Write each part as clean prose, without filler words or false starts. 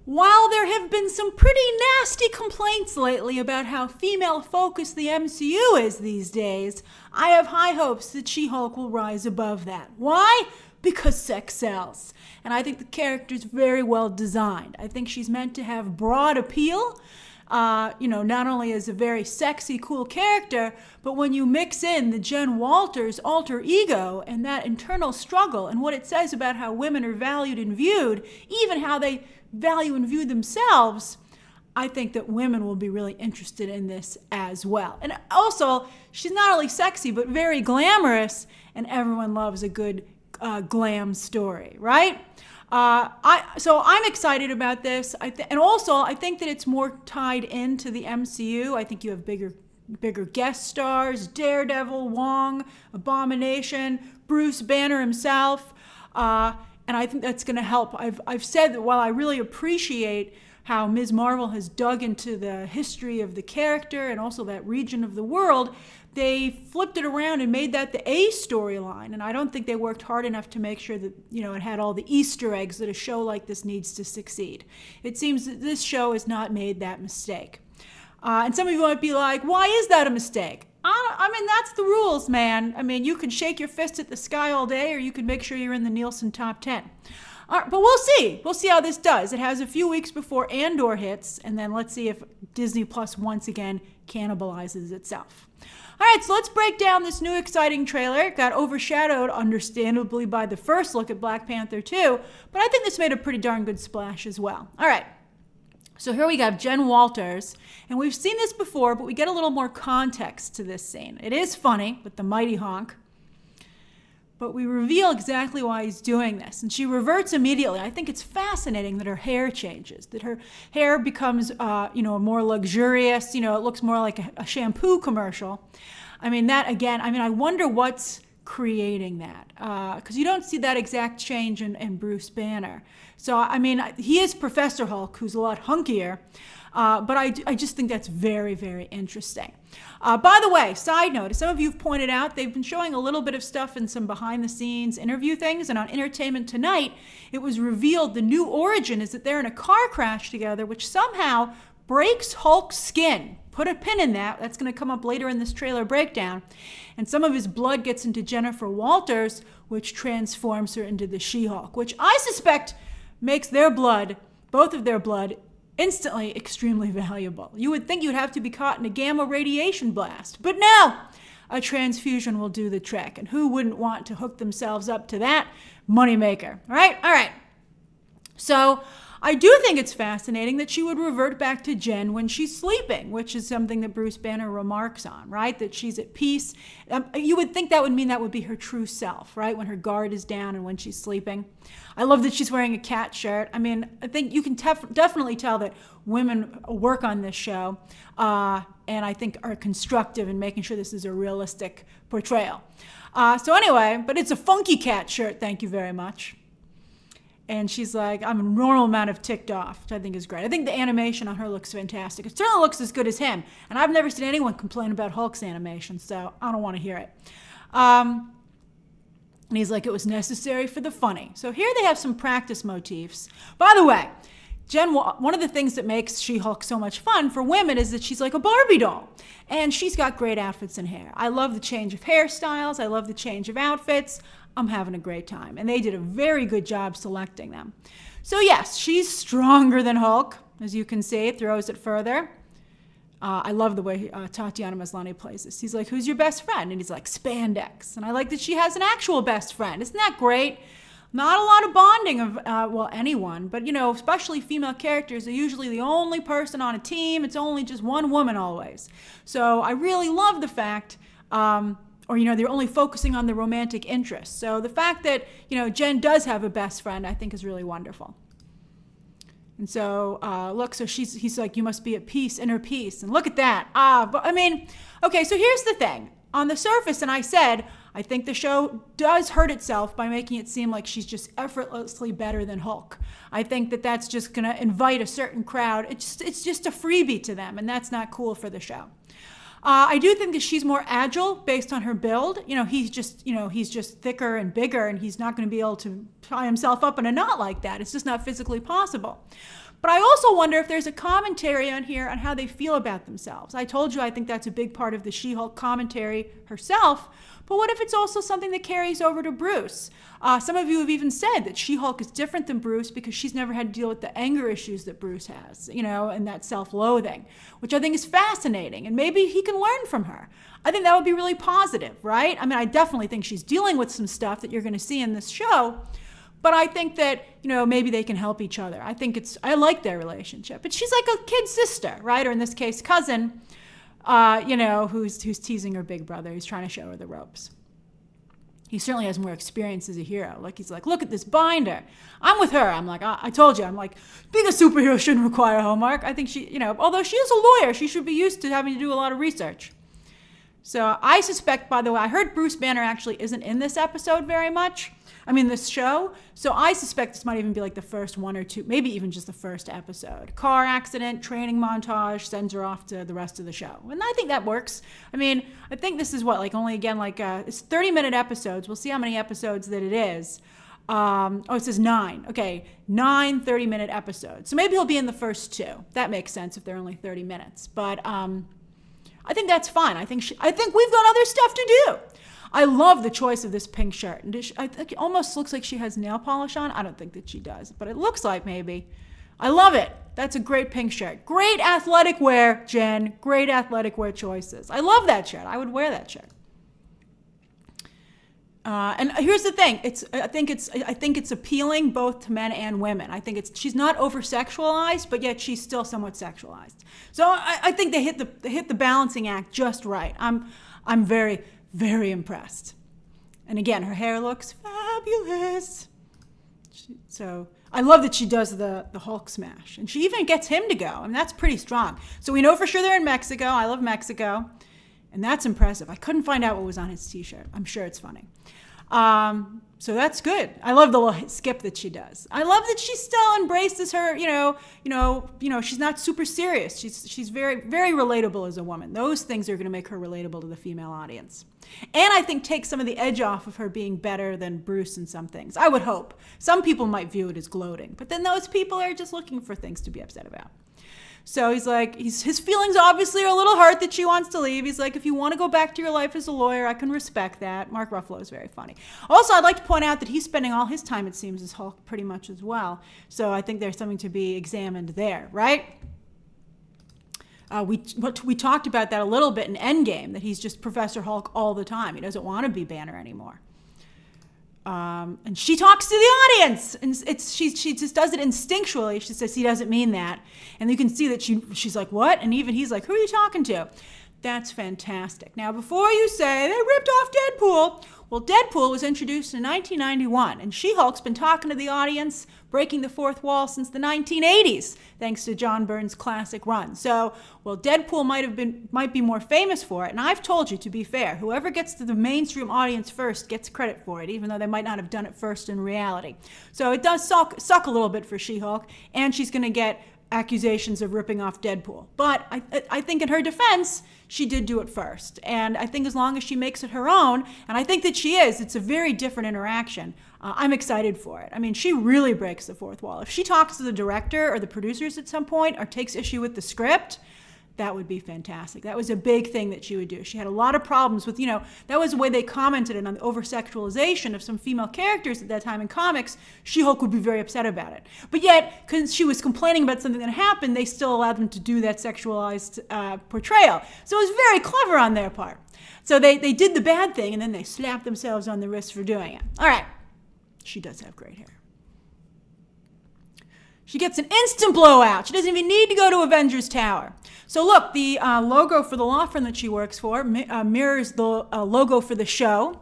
while there have been some pretty nasty complaints lately about how female-focused the MCU is these days, I have high hopes that She-Hulk will rise above that. Why? Because sex sells. And I think the character's very well designed. I think she's meant to have broad appeal, not only as a very sexy, cool character, but when you mix in the Jen Walters alter ego and that internal struggle and what it says about how women are valued and viewed, even how they value and view themselves, I think that women will be really interested in this as well. And also, she's not only sexy, but very glamorous, and everyone loves a good glam story, right? So I'm excited about this. And also, I think that it's more tied into the MCU. I think you have bigger guest stars, Daredevil, Wong, Abomination, Bruce Banner himself. And I think that's going to help. I've said that while I really appreciate how Ms. Marvel has dug into the history of the character and also that region of the world, they flipped it around and made that the A storyline. And I don't think they worked hard enough to make sure that, it had all the Easter eggs that a show like this needs to succeed. It seems that this show has not made that mistake. And some of you might be like, why is that a mistake? I mean, that's the rules, man. I mean, you can shake your fist at the sky all day, or you can make sure you're in the Nielsen top 10. All right, but we'll see. We'll see how this does. It has a few weeks before Andor hits, and then let's see if Disney Plus once again cannibalizes itself. All right, so let's break down this new exciting trailer. It got overshadowed, understandably, by the first look at Black Panther 2, but I think this made a pretty darn good splash as well. All right. So here we have Jen Walters, and we've seen this before, but we get a little more context to this scene. It is funny with the mighty honk, but we reveal exactly why he's doing this, and she reverts immediately. I think it's fascinating that her hair changes, that her hair becomes, more luxurious. It looks more like a shampoo commercial. I mean, that again, I wonder what's creating that, because you don't see that exact change in Bruce Banner. So, he is Professor Hulk, who's a lot hunkier, but I just think that's very, very interesting. By the way, side note, as some of you have pointed out, they've been showing a little bit of stuff in some behind-the-scenes interview things, and on Entertainment Tonight, it was revealed the new origin is that they're in a car crash together, which somehow breaks Hulk's skin. Put a pin in that. That's going to come up later in this trailer breakdown. And some of his blood gets into Jennifer Walters, which transforms her into the She-Hulk, which I suspect makes their blood, both of their blood, instantly extremely valuable. You would think you'd have to be caught in a gamma radiation blast. But no! A transfusion will do the trick. And who wouldn't want to hook themselves up to that moneymaker? Right? All right. So I do think it's fascinating that she would revert back to Jen when she's sleeping, which is something that Bruce Banner remarks on, right? That she's at peace. You would think that would mean that would be her true self, right? When her guard is down and when she's sleeping. I love that she's wearing a cat shirt. I think you can definitely tell that women work on this show and I think are constructive in making sure this is a realistic portrayal. So anyway, but it's a funky cat shirt, thank you very much. And she's like, I'm a normal amount of ticked off, which I think is great. I think the animation on her looks fantastic. It certainly looks as good as him. And I've never seen anyone complain about Hulk's animation, so I don't want to hear it. And he's like, it was necessary for the funny. So here they have some practice motifs. By the way, one of the things that makes She-Hulk so much fun for women is that she's like a Barbie doll. And she's got great outfits and hair. I love the change of hairstyles. I love the change of outfits. I'm having a great time. And they did a very good job selecting them. So yes, she's stronger than Hulk, as you can see. It throws it further. I love the way Tatiana Maslany plays this. He's like, who's your best friend? And he's like, spandex. And I like that she has an actual best friend. Isn't that great? Not a lot of bonding of, anyone. But, especially female characters are usually the only person on a team. It's only just one woman always. So I really love the fact, they're only focusing on the romantic interest. So the fact that, Jen does have a best friend, I think is really wonderful. And so, look, so he's like, you must be at peace, inner peace. And look at that. Okay, so here's the thing. On the surface, and I said, I think the show does hurt itself by making it seem like she's just effortlessly better than Hulk. I think that that's just going to invite a certain crowd. It's just a freebie to them, and that's not cool for the show. I do think that she's more agile based on her build. He's just thicker and bigger, and he's not going to be able to tie himself up in a knot like that. It's just not physically possible. But I also wonder if there's a commentary on here on how they feel about themselves. I told you I think that's a big part of the She-Hulk commentary herself. But what if it's also something that carries over to Bruce? Some of you have even said that She-Hulk is different than Bruce because she's never had to deal with the anger issues that Bruce has, and that self-loathing, which I think is fascinating. And maybe he can learn from her. I think that would be really positive, right? I mean, I definitely think she's dealing with some stuff that you're going to see in this show. But I think that, maybe they can help each other. I like their relationship. But she's like a kid sister, right? Or in this case, cousin, who's teasing her big brother. He's trying to show her the ropes. He certainly has more experience as a hero. Like, he's like, look at this binder. I'm with her. I'm like, I told you. I'm like, being a superhero shouldn't require homework. I think she, although she is a lawyer, she should be used to having to do a lot of research. So I suspect, by the way, I heard Bruce Banner actually isn't in this episode very much. This show. So I suspect this might even be like the first one or two, maybe even just the first episode. Car accident, training montage, sends her off to the rest of the show. And I think that works. I think this is it's 30-minute episodes. We'll see how many episodes that it is. It says 9. Okay, 9 30-minute episodes. So maybe he'll be in the first 2. That makes sense if they're only 30 minutes. But I think that's fine. I think we've got other stuff to do. I love the choice of this pink shirt. I think it almost looks like she has nail polish on. I don't think that she does, but it looks like maybe. I love it. That's a great pink shirt. Great athletic wear, Jen. Great athletic wear choices. I love that shirt. I would wear that shirt. And here's the thing. I think it's appealing both to men and women. I think she's not over-sexualized, but yet she's still somewhat sexualized. So I think they hit the balancing act just right. I'm very, very impressed. And again, her hair looks fabulous. So I love that she does the Hulk smash. And she even gets him to go. That's pretty strong. So we know for sure they're in Mexico. I love Mexico. And that's impressive. I couldn't find out what was on his t-shirt. I'm sure it's funny. So that's good. I love the little skip that she does. I love that she still embraces her, she's not super serious. She's very, very relatable as a woman. Those things are going to make her relatable to the female audience. And I think take some of the edge off of her being better than Bruce in some things. I would hope. Some people might view it as gloating, but then those people are just looking for things to be upset about. So he's like, his feelings obviously are a little hurt that she wants to leave. He's like, if you want to go back to your life as a lawyer, I can respect that. Mark Ruffalo is very funny. Also, I'd like to point out that he's spending all his time, it seems, as Hulk pretty much as well. So I think there's something to be examined there, right? We talked about that a little bit in Endgame, that he's just Professor Hulk all the time. He doesn't want to be Banner anymore. And she talks to the audience, and she just does it instinctually. She says he doesn't mean that, and you can see that she's like, what? And even he's like, who are you talking to? That's fantastic. Now, before you say they ripped off Deadpool, well, Deadpool was introduced in 1991, and She-Hulk's been talking to the audience, breaking the fourth wall since the 1980s, thanks to John Byrne's classic run. So, well, Deadpool might be more famous for it, and I've told you, to be fair, whoever gets to the mainstream audience first gets credit for it, even though they might not have done it first in reality. So it does suck a little bit for She-Hulk, and she's going to get accusations of ripping off Deadpool. But I think in her defense, she did do it first. And I think as long as she makes it her own, and I think that she is, it's a very different interaction. I'm excited for it. She really breaks the fourth wall. If she talks to the director or the producers at some point or takes issue with the script, that would be fantastic. That was a big thing that she would do. She had a lot of problems with, that was the way they commented on the over-sexualization of some female characters at that time in comics. She-Hulk would be very upset about it. But yet, because she was complaining about something that happened, they still allowed them to do that sexualized portrayal. So it was very clever on their part. So they did the bad thing, and then they slapped themselves on the wrist for doing it. All right. She does have great hair. She gets an instant blowout. She doesn't even need to go to Avengers Tower. So look, the logo for the law firm that she works for mirrors the logo for the show.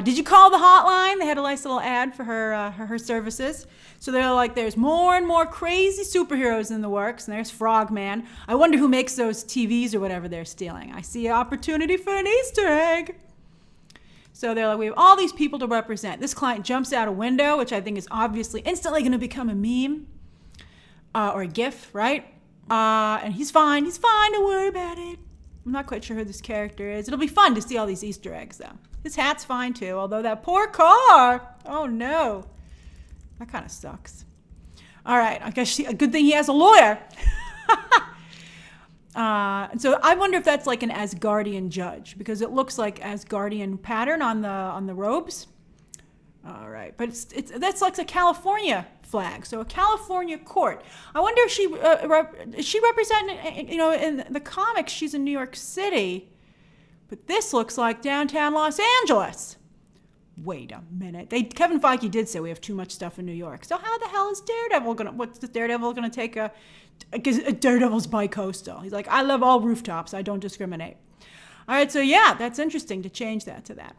Did you call the hotline? They had a nice little ad for her services. So they're like, there's more and more crazy superheroes in the works, and there's Frogman. I wonder who makes those TVs or whatever they're stealing. I see an opportunity for an Easter egg. So they're like, we have all these people to represent. This client jumps out a window, which I think is obviously instantly going to become a meme. Or a GIF, right? And he's fine. He's fine. Don't worry about it. I'm not quite sure who this character is. It'll be fun to see all these Easter eggs, though. His hat's fine, too. Although that poor car. Oh, no. That kind of sucks. All right, I guess a good thing he has a lawyer. So I wonder if that's like an Asgardian judge, because it looks like Asgardian pattern on the robes. All right, but that's like a California flag, so a California court. I wonder if she representing, in the comics she's in New York City, but this looks like downtown Los Angeles. Wait a minute. Kevin Feige did say we have too much stuff in New York. So how the hell is Daredevil what's the Daredevil gonna take Daredevil's bi-coastal. He's like, I love all rooftops. I don't discriminate. All right, so yeah, that's interesting to change that to that.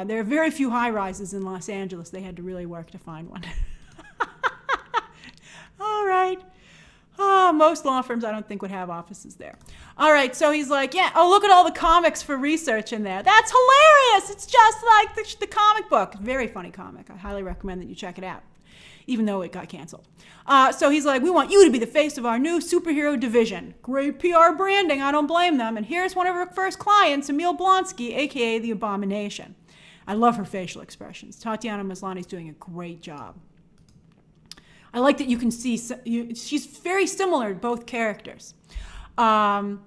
There are very few high rises in Los Angeles. They had to really work to find one. All right. Most law firms I don't think would have offices there. All right, so he's like, yeah, look at all the comics for research in there. That's hilarious. It's just like the comic book. Very funny comic. I highly recommend that you check it out, even though it got canceled. So he's like, we want you to be the face of our new superhero division. Great PR branding. I don't blame them. And here's one of our first clients, Emil Blonsky, a.k.a. the Abomination. I love her facial expressions. Tatiana Maslany's doing a great job. I like that you can see she's very similar to both characters. And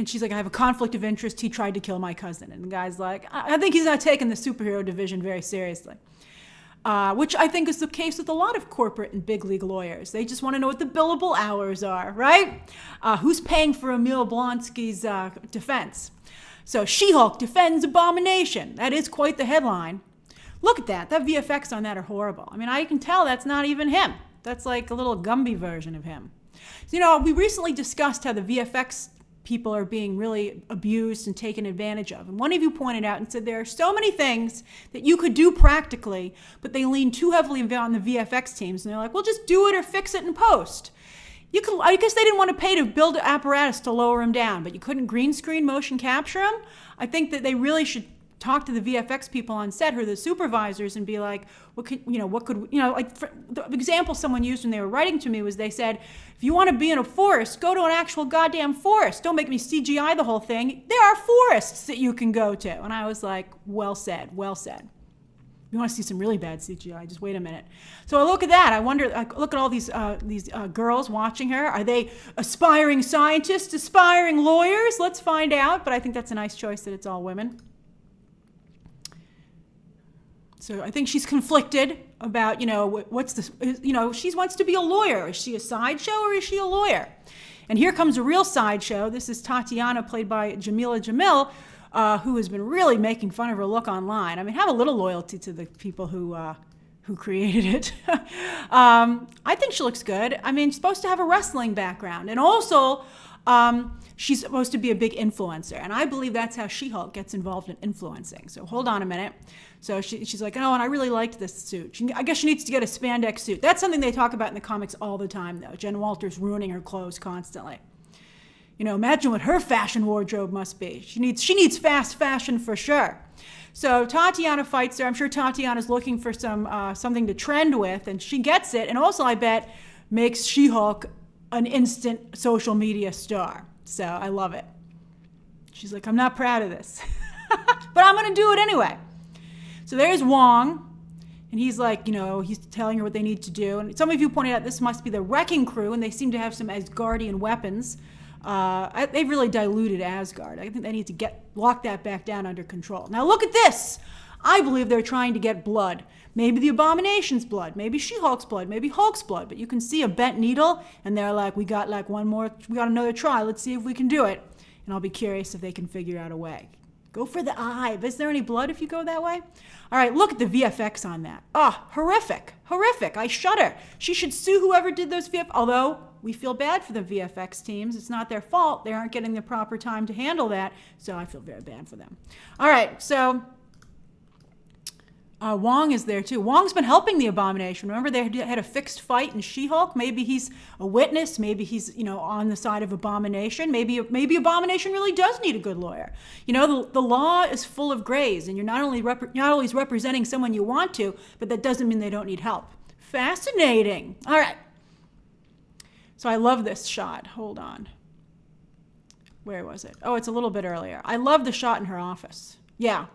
she's like, I have a conflict of interest. He tried to kill my cousin. And the guy's like, I think he's not taking the superhero division very seriously. Which I think is the case with a lot of corporate and big league lawyers. They just want to know what the billable hours are, right? Who's paying for Emil Blonsky's defense? So She-Hulk defends Abomination. That is quite the headline. Look at that. That VFX on that are horrible. I mean, I can tell that's not even him. That's like a little Gumby version of him. So, we recently discussed how the VFX people are being really abused and taken advantage of. And one of you pointed out and said there are so many things that you could do practically, but they lean too heavily on the VFX teams. And they're like, well, just do it or fix it in post. I guess they didn't want to pay to build an apparatus to lower them down, but you couldn't green screen motion capture them. I think that they really should talk to the VFX people on set, who are the supervisors, and be like, the example someone used when they were writing to me was they said, if you want to be in a forest, go to an actual goddamn forest. Don't make me CGI the whole thing. There are forests that you can go to. And I was like, well said, well said. You want to see some really bad CGI, just wait a minute. So I look at that. I look at all these girls watching her. Are they aspiring scientists, aspiring lawyers? Let's find out. But I think that's a nice choice that it's all women. So I think she's conflicted about, she wants to be a lawyer. Is she a sideshow or is she a lawyer? And here comes a real sideshow. This is Tatiana, played by Jamila Jamil, who has been really making fun of her look online. I mean, have a little loyalty to the people who created it. I think she looks good. I mean, she's supposed to have a wrestling background. And also, she's supposed to be a big influencer. And I believe that's how She-Hulk gets involved in influencing. So hold on a minute. So she's like, and I really liked this suit. I guess she needs to get a spandex suit. That's something they talk about in the comics all the time, though. Jen Walters ruining her clothes constantly. Imagine what her fashion wardrobe must be. She needs fast fashion for sure. So Tatiana fights her. I'm sure Tatiana's looking for something to trend with, and she gets it. And also, I bet, makes She-Hulk an instant social media star. So I love it. She's like, I'm not proud of this, but I'm going to do it anyway. So there's Wong, and he's like, he's telling her what they need to do. And some of you pointed out this must be the Wrecking Crew, and they seem to have some Asgardian weapons. They've really diluted Asgard. I think they need to lock that back down under control. Now look at this. I believe they're trying to get blood. Maybe the Abomination's blood, maybe She-Hulk's blood, maybe Hulk's blood. But you can see a bent needle, and they're like, we got another try. Let's see if we can do it. And I'll be curious if they can figure out a way. Go for the eye. Is there any blood if you go that way? All right, look at the VFX on that. Horrific, horrific. I shudder. She should sue whoever did those VFX, although we feel bad for the VFX teams. It's not their fault. They aren't getting the proper time to handle that, so I feel very bad for them. All right, so Wong is there too. Wong's been helping the Abomination. Remember, they had a fixed fight in She-Hulk. Maybe he's a witness. Maybe he's on the side of Abomination. Maybe Abomination really does need a good lawyer. The law is full of grays, and you're not always representing someone you want to, but that doesn't mean they don't need help. Fascinating. All right. So I love this shot. Hold on. Where was it? Oh, it's a little bit earlier. I love the shot in her office. Yeah.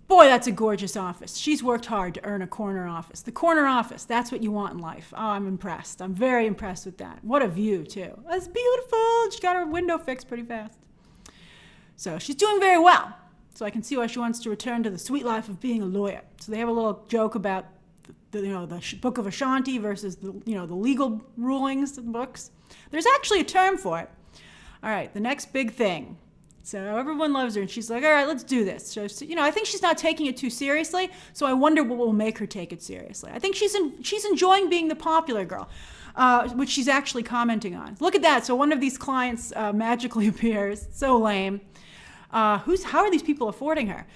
Boy, that's a gorgeous office. She's worked hard to earn a corner office. The corner office, that's what you want in life. Oh, I'm impressed. I'm very impressed with that. What a view, too. That's beautiful. She got her window fixed pretty fast. So she's doing very well. So I can see why she wants to return to the sweet life of being a lawyer. So they have a little joke about the Book of Ashanti versus the legal rulings and books. There's actually a term for it. All right, the next big thing. So everyone loves her, and she's like, all right, let's do this. So, I think she's not taking it too seriously, so I wonder what will make her take it seriously. I think she's enjoying being the popular girl, which she's actually commenting on. Look at that. So one of these clients magically appears. So lame. How are these people affording her?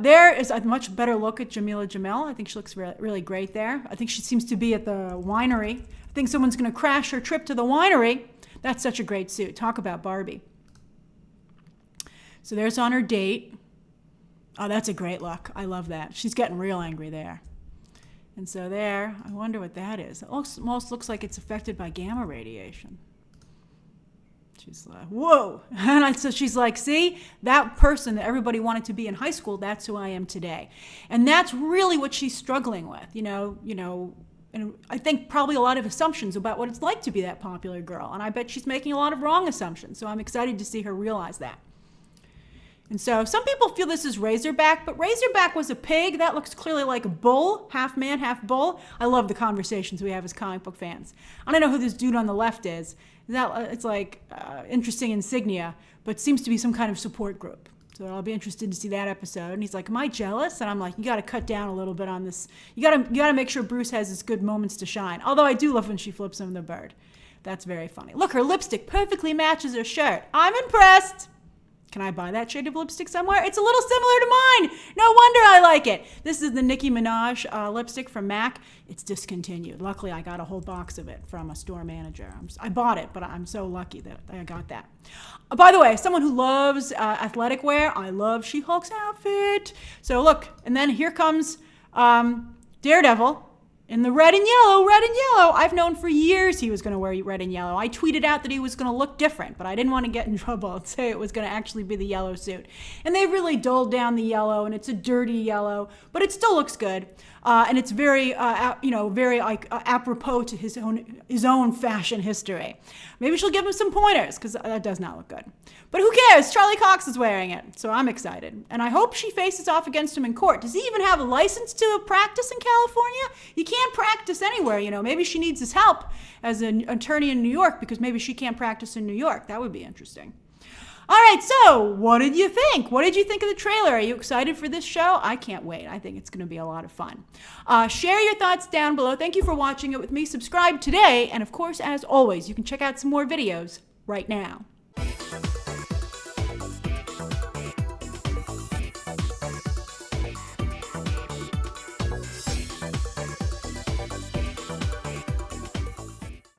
There is a much better look at Jamila Jamil. I think she looks really great there. I think she seems to be at the winery. I think someone's going to crash her trip to the winery. That's such a great suit. Talk about Barbie. So there's on her date. Oh, that's a great look. I love that. She's getting real angry there. And so there, I wonder what that is. It almost looks like it's affected by gamma radiation. She's like, whoa. And so she's like, see, that person that everybody wanted to be in high school, that's who I am today. And that's really what she's struggling with, and I think probably a lot of assumptions about what it's like to be that popular girl. And I bet she's making a lot of wrong assumptions. So I'm excited to see her realize that. And so some people feel this is Razorback, but Razorback was a pig. That looks clearly like a bull, half man, half bull. I love the conversations we have as comic book fans. I don't know who this dude on the left is. It's like interesting insignia, but seems to be some kind of support group. So I'll be interested to see that episode. And he's like, am I jealous? And I'm like, you got to cut down a little bit on this. You got to make sure Bruce has his good moments to shine. Although I do love when she flips him the bird. That's very funny. Look, her lipstick perfectly matches her shirt. I'm impressed. Can I buy that shade of lipstick somewhere? It's a little similar to mine. No wonder I like it. This is the Nicki Minaj lipstick from MAC. It's discontinued. Luckily, I got a whole box of it from a store manager. I bought it, but I'm so lucky that I got that. By the way, someone who loves athletic wear, I love She-Hulk's outfit. So look, and then here comes Daredevil. In the red and yellow, red and yellow. I've known for years he was going to wear red and yellow. I tweeted out that he was going to look different, but I didn't want to get in trouble and say it was going to actually be the yellow suit. And they really dulled down the yellow, and it's a dirty yellow, but it still looks good. And it's very, very apropos to his own fashion history. Maybe she'll give him some pointers, because that does not look good. But who cares? Charlie Cox is wearing it, so I'm excited. And I hope she faces off against him in court. Does he even have a license to practice in California? You can't practice anywhere, Maybe she needs his help as an attorney in New York, because maybe she can't practice in New York. That would be interesting. All right, so what did you think? What did you think of the trailer? Are you excited for this show? I can't wait. I think it's going to be a lot of fun. Share your thoughts down below. Thank you for watching it with me. Subscribe today. And of course, as always, you can check out some more videos right now.